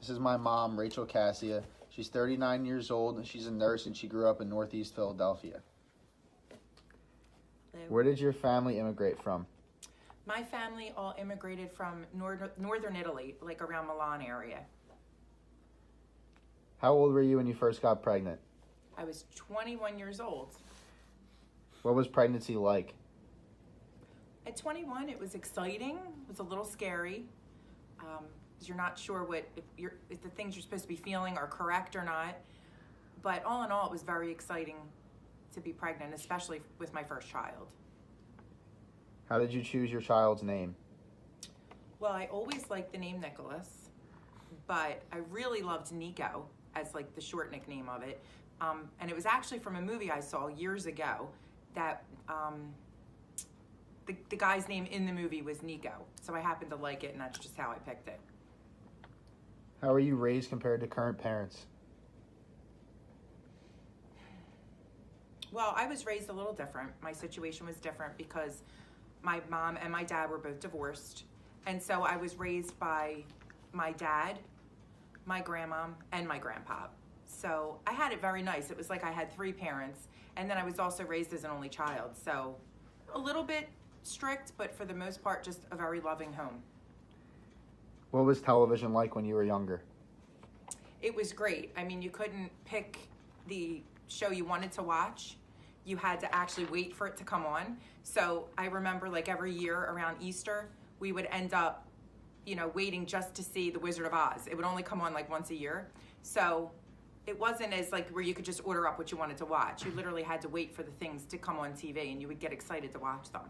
This is my mom, Rachel Cassia. She's 39 years old, and she's a nurse, and she grew up in Northeast Philadelphia. Where did your family immigrate from? My family all immigrated from northern Italy, like around Milan area. How old were you when you first got pregnant? I was 21 years old. What was pregnancy like? At 21, it was exciting. It was a little scary. Because you're not sure if the things you're supposed to be feeling are correct or not. But all in all, it was very exciting to be pregnant, especially with my first child. How did you choose your child's name? Well, I always liked the name Nicholas, but I really loved Nico as like the short nickname of it. And it was actually from a movie I saw years ago that the guy's name in the movie was Nico. So I happened to like it, and that's just how I picked it. How were you raised compared to current parents? Well, I was raised a little different. My situation was different because my mom and my dad were both divorced. And so I was raised by my dad, my grandma, and my grandpa. So I had it very nice. It was like I had three parents. And then I was also raised as an only child. So a little bit strict, but for the most part, just a very loving home. What was television like when you were younger? It was great. I mean, you couldn't pick the show you wanted to watch. You had to actually wait for it to come on. So I remember like every year around Easter, we would end up, waiting just to see The Wizard of Oz. It would only come on like once a year. So it wasn't as like where you could just order up what you wanted to watch. You literally had to wait for the things to come on TV, and you would get excited to watch them.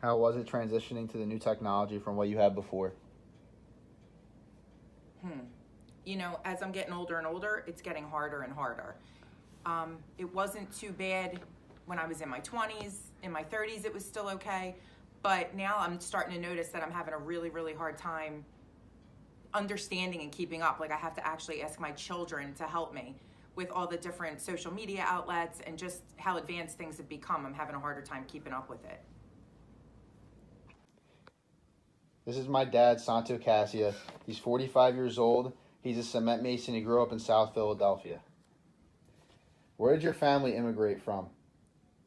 How was it transitioning to the new technology from what you had before? As I'm getting older and older, it's getting harder and harder. It wasn't too bad when I was in my 20s. In my 30s, it was still okay. But now I'm starting to notice that I'm having a really, really hard time understanding and keeping up. Like I have to actually ask my children to help me with all the different social media outlets and just how advanced things have become. I'm having a harder time keeping up with it. This is my dad, Nico Cassia. He's 45 years old. He's a cement mason. He grew up in South Philadelphia. Where did your family immigrate from?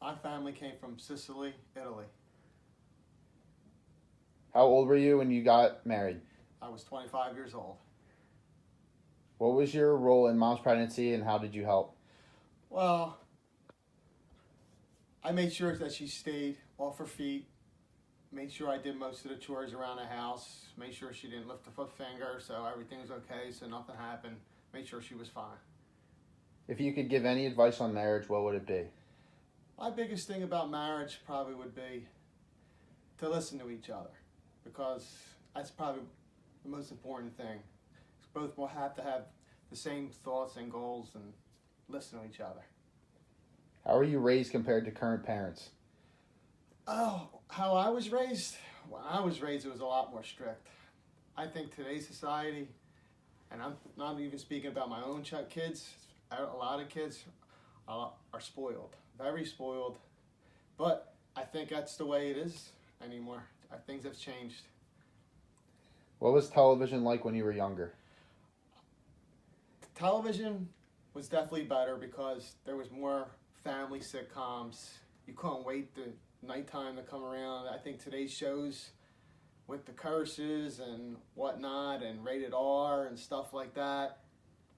My family came from Sicily, Italy. How old were you when you got married? I was 25 years old. What was your role in mom's pregnancy, and how did you help? Well, I made sure that she stayed off her feet, made sure I did most of the chores around the house, made sure she didn't lift a foot finger, so everything was okay, so nothing happened, made sure she was fine. If you could give any advice on marriage, what would it be? My biggest thing about marriage probably would be to listen to each other, because that's probably the most important thing. Both will have to have the same thoughts and goals and listen to each other. How were you raised compared to current parents? Oh, how I was raised? When I was raised, it was a lot more strict. I think today's society, and I'm not even speaking about my own kids, a lot of kids are spoiled, very spoiled. But I think that's the way it is anymore. Things have changed. What was television like when you were younger? Television was definitely better because there was more family sitcoms. You couldn't wait the nighttime to come around. I think today's shows with the curses and whatnot and rated R and stuff like that,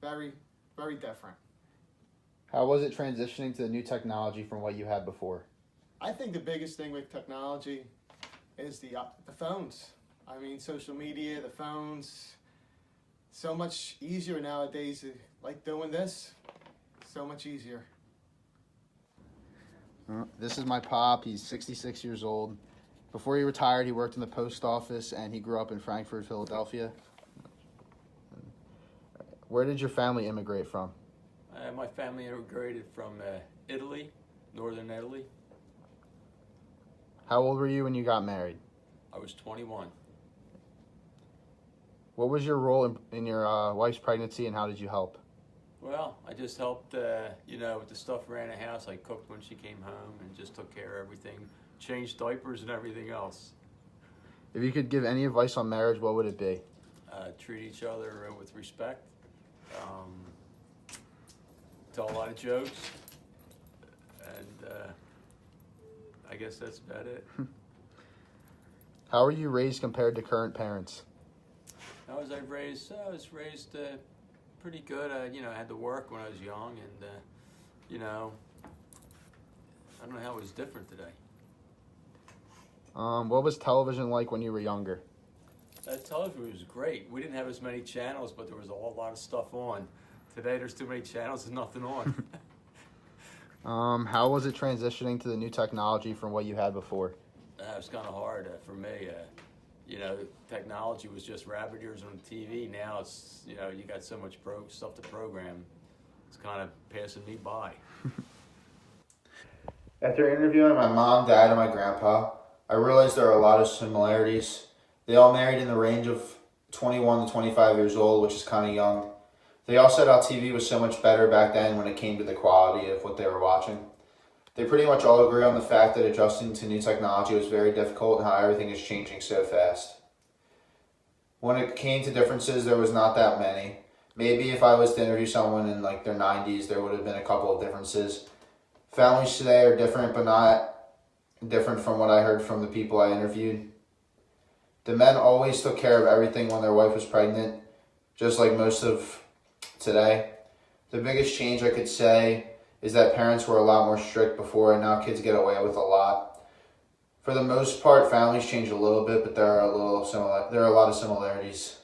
very, very different. How was it transitioning to the new technology from what you had before? I think the biggest thing with technology is the phones. I mean, social media, the phones, so much easier nowadays. Like doing this, so much easier. This is my pop. He's 66 years old. Before he retired, he worked in the post office, and he grew up in Frankfurt, Philadelphia. Where did your family immigrate from? My family immigrated from Italy, northern Italy. How old were you when you got married? I was 21. What was your role in your wife's pregnancy, and how did you help? Well, I just helped, with the stuff around the house. I cooked when she came home and just took care of everything, changed diapers and everything else. If you could give any advice on marriage, what would it be? treat each other with respect, tell a lot of jokes, and I guess that's about it. How were you raised compared to current parents? How was I raised? I was raised pretty good. I had to work when I was young, and I don't know how it was different today. What was television like when you were younger? Television was great. We didn't have as many channels, but there was a whole lot of stuff on. Today, there's too many channels and nothing on. How was it transitioning to the new technology from what you had before? It was kind of hard for me. Technology was just rabbit ears on TV. Now it's, you got so much stuff to program. It's kind of passing me by. After interviewing my mom, dad, and my grandpa, I realized there are a lot of similarities. They all married in the range of 21 to 25 years old, which is kind of young. They all said how TV was so much better back then when it came to the quality of what they were watching. They pretty much all agree on the fact that adjusting to new technology was very difficult and how everything is changing so fast. When it came to differences, there was not that many. Maybe if I was to interview someone in like their 90s, there would have been a couple of differences. Families today are different, but not different from what I heard from the people I interviewed. The men always took care of everything when their wife was pregnant, just like most of today. The biggest change I could say is that parents were a lot more strict before, and now kids get away with a lot. For the most part, families change a little bit, but there are a lot of similarities.